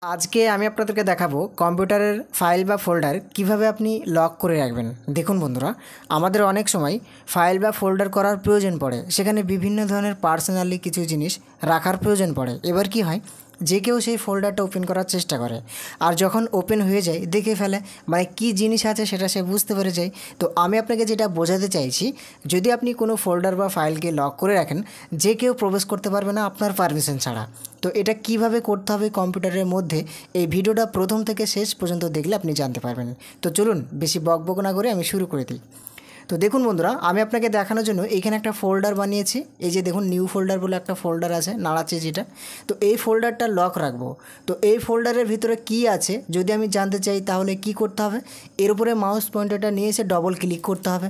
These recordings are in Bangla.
আজকে আমি আপনাদেরকে দেখাবো কম্পিউটারের ফাইল বা ফোল্ডার কিভাবে আপনি লক করে রাখবেন। দেখুন বন্ধুরা, আমাদের অনেক সময় ফাইল বা ফোল্ডার করার প্রয়োজন পড়ে, সেখানে বিভিন্ন ধরনের পার্সোনালি কিছু জিনিস রাখার প্রয়োজন পড়ে। এবার কি হয়, যে কেউ সেই ফোল্ডারটা ওপেন করার চেষ্টা করে, আর যখন ওপেন হয়ে যায় দেখে ফেলে মানে কী জিনিস আছে সেটা সে বুঝতে পেরে যায়। তো আমি আপনাকে যেটা বোঝাতে চাইছি, যদি আপনি কোনো ফোল্ডার বা ফাইলকে লক করে রাখেন, যে কেউ প্রবেশ করতে পারবে না আপনার পারমিশন ছাড়া। তো এটা কিভাবে করতে হবে কম্পিউটারের মধ্যে, এই ভিডিওটা প্রথম থেকে শেষ পর্যন্ত দেখলে আপনি জানতে পারবেন। তো চলুন বেশি বকবক না করে আমি শুরু করে দিই। তো দেখুন বন্ধুরা, আমি আপনাকে দেখানোর জন্য এইখানে একটা ফোল্ডার বানিয়েছি। এই যে দেখুন, নিউ ফোল্ডার বলে একটা ফোল্ডার আছে, নাড়াচ্ছে যেটা। তো এই ফোল্ডারটা লক রাখবো। তো এই ফোল্ডারের ভিতরে কি আছে যদি আমি জানতে চাই, তাহলে কি করতে হবে, এর উপরে মাউস পয়েন্টারটা নিয়ে এসে ডবল ক্লিক করতে হবে।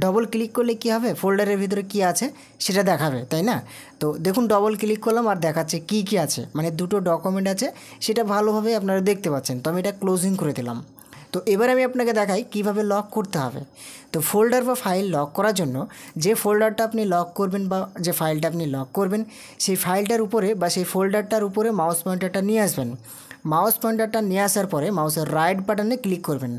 ডবল ক্লিক করলে কি হবে, ফোল্ডারের ভিতরে কি আছে সেটা দেখাবে, তাই না? তো দেখুন, ডবল ক্লিক করলাম আর দেখাচ্ছে কি কি আছে, মানে দুটো ডকুমেন্ট আছে, সেটা ভালোভাবে আপনারা দেখতে পাচ্ছেন। তো আমি এটা ক্লোজিং করে দিলাম। তো এবার আমি আপনাকে দেখাই কিভাবে লক করতে হবে। তো ফোল্ডার বা ফাইল লক করার জন্য যে ফোল্ডারটা আপনি লক করবেন বা যে ফাইলটা আপনি লক করবেন, সেই ফাইলটার উপরে বা সেই ফোল্ডারটার উপরে মাউস পয়েন্টারটা নিয়ে আসবেন। মাউস পয়েন্টারটা নিয়ে আসার পরে মাউসের রাইট বাটনে ক্লিক করবেন,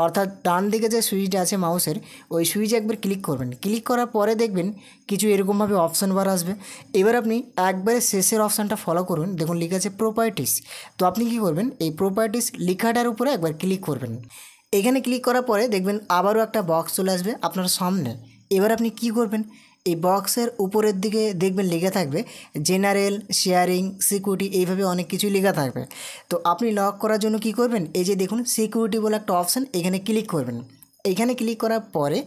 অর্থাৎ ডান দিকে যে সুইচটা আছে মাউসের, ওই সুইচে একবার ক্লিক করবেন। ক্লিক করার পরে দেখবেন কিছু এরকমভাবে অপশান বার আসবে। এবার আপনি একবারে শেষের অপশানটা ফলো করুন, দেখুন লেখা আছে প্রপার্টিস। তো আপনি কি করবেন, এই প্রপার্টিস লেখাটার উপরে একবার ক্লিক করবেন। এখানে ক্লিক করার পরে দেখবেন আবারও একটা বক্স চলে আসবে আপনার সামনে। এবার আপনি কি করবেন, এই বক্সের উপরের দিকে দেখবেন লেখা থাকবে জেনারেল, শেয়ারিং, সিকিউরিটি, এইভাবে অনেক কিছু লেখা থাকবে। তো আপনি লক করার জন্য কি করবেন, এই যে দেখুন সিকিউরিটি বলে একটা অপশান, এখানে ক্লিক করবেন। এইখানে ক্লিক করার পরে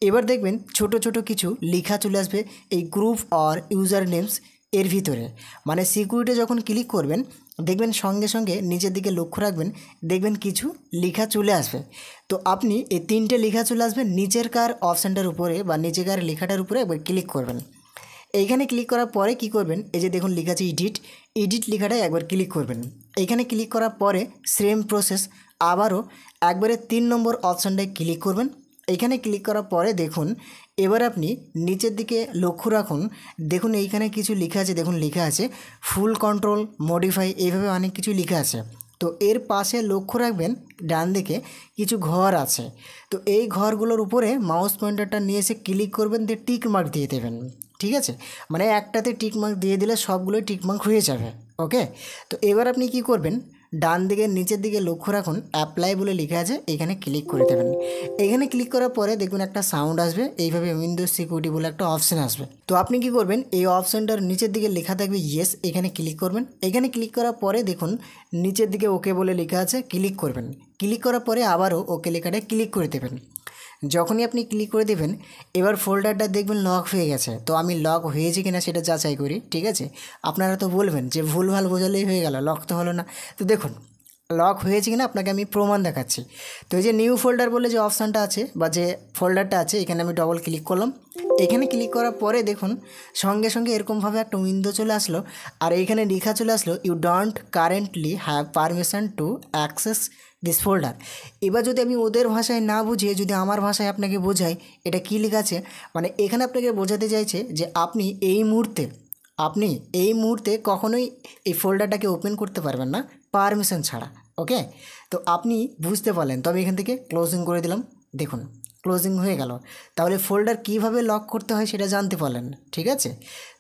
এবার দেখবেন ছোট ছোট কিছু লেখা চলে আসবে এই গ্রুপ আর ইউজার নেমস এর ভিতরে। মানে সিকিউরিটি যখন ক্লিক করবেন দেখবেন সঙ্গে সঙ্গে নিচের দিকে লক্ষ্য রাখবেন, দেখবেন কিছু লেখা চলে আসবে। তো আপনি এই তিনটে লেখা চলে আসবে নিচেরকার অপশানটার উপরে বা নিচেকার লেখাটার উপরে একবার ক্লিক করবেন। এইখানে ক্লিক করার পরে কি করবেন, এই যে দেখুন লেখা আছে এডিট লেখাটায় একবার ক্লিক করবেন। এইখানে ক্লিক করার পরে সেম প্রসেস আবারও একবারে 3 নম্বর অপশানটায় ক্লিক করবেন। এইখানে ক্লিক করার পরে দেখুন এবার আপনি নিচের দিকে লক্ষ্য রাখুন, দেখুন এইখানে কিছু লেখা আছে, দেখুন লেখা আছে ফুল কন্ট্রোল, মডিফাই, এইভাবে অনেক কিছু লেখা আছে। তো এর পাশে লক্ষ্য রাখবেন ডান দিকে কিছু ঘর আছে। তো এই ঘরগুলোর উপরে মাউস পয়েন্টারটা নিয়ে এসে ক্লিক করবেন, দিয়ে টিক মার্ক দিয়ে দেবেন। ঠিক আছে, মানে একটাতে টিক মার্ক দিয়ে দিলে সবগুলোই টিক মার্ক হয়ে যাবে। ওকে, তো এবার আপনি কি করবেন, ডান দিকে নিচের দিকে লক্ষ্য রাখুন অ্যাপ্লাই বলে লেখা আছে, এখানে ক্লিক করে দেবেন। এখানে ক্লিক করার পরে দেখবেন একটা সাউন্ড আসবে, এইভাবে উইন্ডোজ সিকিউরিটি বলে একটা অপশান আসবে। তো আপনি কি করবেন, এই অপশানটার নিচের দিকে লেখা থাকবে ইয়েস, এখানে ক্লিক করবেন। এখানে ক্লিক করার পরে দেখুন নিচের দিকে ওকে বলে লেখা আছে, ক্লিক করবেন। ক্লিক করার পরে আবারও ওকে লেখাটায় ক্লিক করে দেবেন। যখনই আপনি ক্লিক করে দেবেন এবার ফোল্ডারটা দেখবেন লক হয়ে গেছে। তো আমি লক হয়েছে কিনা সেটা যাচাই করি। ঠিক আছে, আপনারা তো বলবেন যে ভুলভাল বোঝালেই হয়ে গেল, লক তো হলো না। তো দেখুন লক হয়েছে কিনা আপনাকে আমি প্রমাণ দেখাচ্ছি। তো এই যে নিউ ফোল্ডার বলে যে অপশানটা আছে বা যে ফোল্ডারটা আছে, এখানে আমি ডবল ক্লিক করলাম। এখানে ক্লিক করার পরে দেখুন সঙ্গে সঙ্গে এরকমভাবে একটা উইন্ডো চলে আসলো, আর এইখানে লেখা চলে আসলো you don't currently have permission to access this folder. এবার যদি আমি ওদের ভাষায় না বুঝিয়ে যদি আমার ভাষায় আপনাকে বোঝাই, এটা কী লেখা আছে, মানে এখানে আপনাকে বোঝাতে চাইছে যে আপনি এই মুহূর্তে কখনোই এই ফোল্ডারটাকে ওপেন করতে পারবেন না পারমিশন ছাড়া। ওকে, তো আপনি বুঝতে পারলেন। তো আমি এখান থেকে ক্লোজিং করে দিলাম, দেখুন ক্লোজিং হয়ে গেল। তাহলে ফোল্ডার কিভাবে লক করতে হয় সেটা জানতে পারলেন। ঠিক আছে,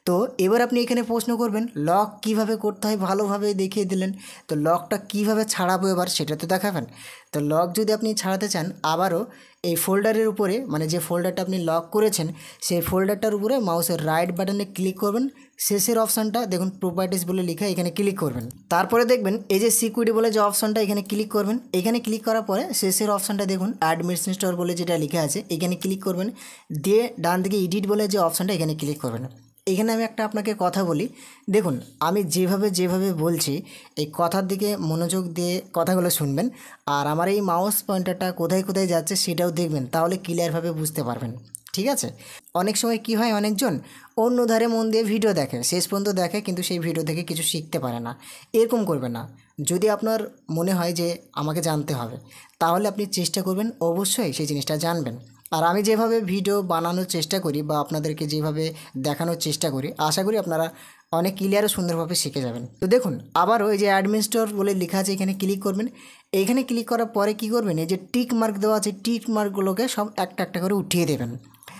তো এবার আপনি এখানে প্রশ্ন করবেন লক কিভাবে করতে হয়, ভালোভাবে দেখিয়ে দিলেন। তো লকটা কিভাবে ছাড়াবো এবার সেটা তো দেখাবেন। তো লক যদি আপনি ছাড়াতে চান, আবারও এই ফোল্ডারের উপরে মানে যে ফোল্ডারটা আপনি লক করেছেন সেই ফোল্ডারটার উপরে মাউসের রাইট বাটনে ক্লিক করবেন। শেষের অপশানটা দেখুন প্রপার্টিস বলে লেখা, এখানে ক্লিক করবেন। তারপরে দেখবেন এই যে সিকিউরিটি বলে যে অপশানটা, এখানে ক্লিক করবেন। এখানে ক্লিক করার পরে শেষের অপশানটা দেখুন অ্যাডমিনিস্ট্রেটর বলে যেটা লেখা আছে, এখানে ক্লিক করবেন। দিয়ে ডান দিকে এডিট বলে যে অপশানটা, এখানে ক্লিক করবেন। এখানে আমি একটা আপনাকে কথা বলি, দেখুন আমি যেভাবে বলছি এই কথার দিকে মনোযোগ দিয়ে কথাগুলো শুনবেন, আর আমার এই মাউস পয়েন্টারটা কোথায় কোথায় যাচ্ছে সেটাও দেখবেন, তাহলে ক্লিয়ারভাবে বুঝতে পারবেন। ঠিক আছে, অনেক সময় কি হয়, অনেকজন অন্য ধারে মন দিয়ে ভিডিও দেখে, শেষ পর্যন্ত দেখে কিন্তু সেই ভিডিও থেকে কিছু শিখতে পারে না। এরকম করবে না। যদি আপনার মনে হয় যে আমাকে জানতে হবে, তাহলে আপনি চেষ্টা করবেন অবশ্যই সেই জিনিসটা জানবেন। আর আমি যেভাবে ভিডিও বানানোর চেষ্টা করি বা আপনাদেরকে যেভাবে দেখানোর চেষ্টা করি, আশা করি আপনারা অনেক ক্লিয়ার ও সুন্দরভাবে শিখে যাবেন। তো দেখুন আবারও এই যে অ্যাডমিন স্টোর বলে লেখা আছে এখানে ক্লিক করবেন। এইখানে ক্লিক করার পরে কী করবেন, এই যে টিক মার্ক দেওয়া আছে টিক মার্কগুলোকে সব একটা একটা করে উঠিয়ে দেবেন।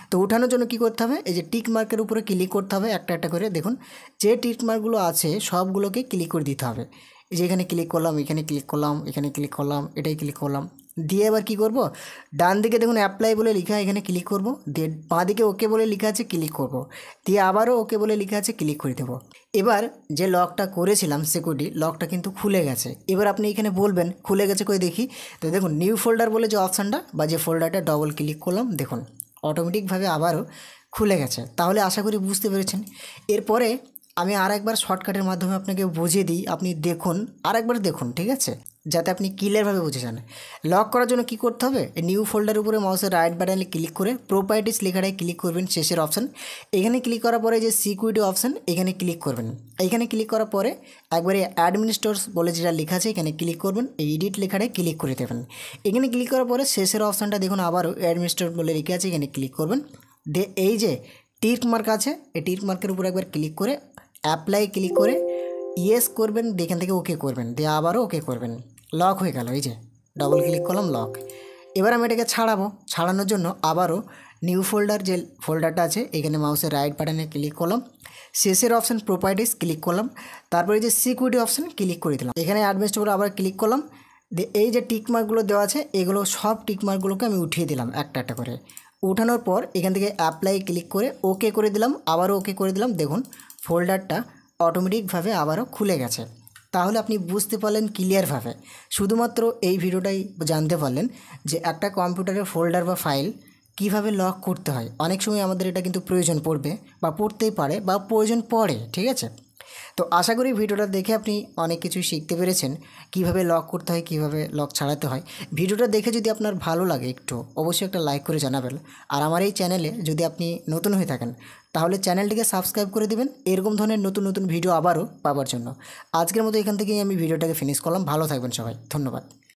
তো উঠানোর জন্য কী করতে হবে, এই যে টিক মার্কের উপরে ক্লিক করতে হবে একটা একটা করে। দেখুন যে টিক মার্কগুলো আছে সবগুলোকে ক্লিক করে দিতে হবে। এই যে এখানে ক্লিক করলাম, এখানে ক্লিক করলাম, এখানে ক্লিক করলাম, এটাই ক্লিক করলাম। দিয়ে এবার কী করব, ডান দিকে দেখুন অ্যাপ্লাই বলে লেখা এখানে ক্লিক করব। দিয়ে বাঁ দিকে ওকে বলে লেখা আছে ক্লিক করব। দিয়ে আবারও ওকে বলে লেখা আছে ক্লিক করে দেবো। এবার যে লকটা করেছিলাম সিকিউরিটি লকটা কিন্তু খুলে গেছে। এবার আপনি এখানে বলবেন খুলে গেছে কই দেখি। তো দেখুন নিউ ফোল্ডার বলে যে অপশানটা বা যে ফোল্ডারটা ডবল ক্লিক করলাম, দেখুন অটোমেটিকভাবে আবারও খুলে গেছে। তাহলে আশা করি বুঝতে পেরেছেন। এরপরে আমি আর একবার শর্টকাটের মাধ্যমে আপনাকে বুঝিয়ে দিই, আপনি দেখুন আর একবার দেখুন, ঠিক আছে, যাতে আপনি ক্লিয়ারভাবে বুঝে যান। লক করার জন্য কি করতে হবে, নিউ ফোল্ডারের উপরে মাউসের রাইট বাটনে ক্লিক করে প্রপার্টিস লেখাটায় ক্লিক করবেন, শেষের অপশান। এখানে ক্লিক করার পরে যে সিকিউরিটি অপশান এখানে ক্লিক করবেন। এখানে ক্লিক করার পরে একবারে অ্যাডমিনিস্ট্রেটর বলে যেটা লেখা আছে এখানে ক্লিক করবেন, এই এডিট লেখাটায় ক্লিক করে দেবেন। এখানে ক্লিক করার পরে শেষের অপশানটা দেখুন আবারও অ্যাডমিনিস্ট্রেটর বলে লেখা আছে এখানে ক্লিক করবেন। দিয়ে এই যে টিক মার্ক আছে এই টিক মার্কের উপরে একবার ক্লিক করে অ্যাপ্লাই ক্লিক করে ইয়েস করবেন, এখান থেকে ওকে করবেন, দিয়ে আবারও ওকে করবেন। লক হয়ে গেল, এই যে ডবল ক্লিক করলাম লক। এবার আমি এটাকে ছাড়াবো। ছাড়ানোর জন্য আবারও নিউ ফোল্ডার যে ফোল্ডারটা আছে এখানে মাউসের রাইট বাটনে ক্লিক করলাম, শেষের অপশান প্রপার্টিস ক্লিক করলাম, তারপরে যে সিকিউরিটি অপশান ক্লিক করে দিলাম। এখানে অ্যাডমিনিস্ট্রেটর আবার ক্লিক করলাম। এই যে টিকমার্কগুলো দেওয়া আছে এগুলো সব টিকমার্কগুলোকে আমি উঠিয়ে দিলাম একটা একটা করে। উঠানোর পর এখান থেকে অ্যাপ্লাই ক্লিক করে ওকে করে দিলাম, আবারও ওকে করে দিলাম। দেখুন ফোল্ডারটা অটোমেটিকভাবে আবারও খুলে গেছে। তাহলে আপনি বুঝতে পারলেন ক্লিয়ারভাবে, শুধুমাত্র এই ভিডিওটাই জানতে পারলেন যে একটা কম্পিউটারের ফোল্ডার বা ফাইল কিভাবে লক করতে হয়। অনেক সময় আমাদের এটা কিন্তু প্রয়োজন পড়বে বা পড়তেই পারে বা প্রয়োজন পড়ে, ঠিক আছে। তো আশা করি ভিডিওটা দেখে আপনি অনেক কিছুই শিখতে পেরেছেন, কিভাবে লক করতে হয়, কিভাবে লক ছাড়াতে হয়। ভিডিওটা দেখে যদি আপনার ভালো লাগে একটু অবশ্যই একটা লাইক করে জানাবেন। আর আমার এই চ্যানেলে যদি আপনি নতুন হয়ে থাকেন তাহলে চ্যানেলটিকে সাবস্ক্রাইব করে দিবেন এরকম ধরনের নতুন নতুন ভিডিও আবারও পাওয়ার জন্য। আজকের মতো এখান থেকেই আমি ভিডিওটাকে ফিনিশ করলাম। ভালো থাকবেন সবাই, ধন্যবাদ।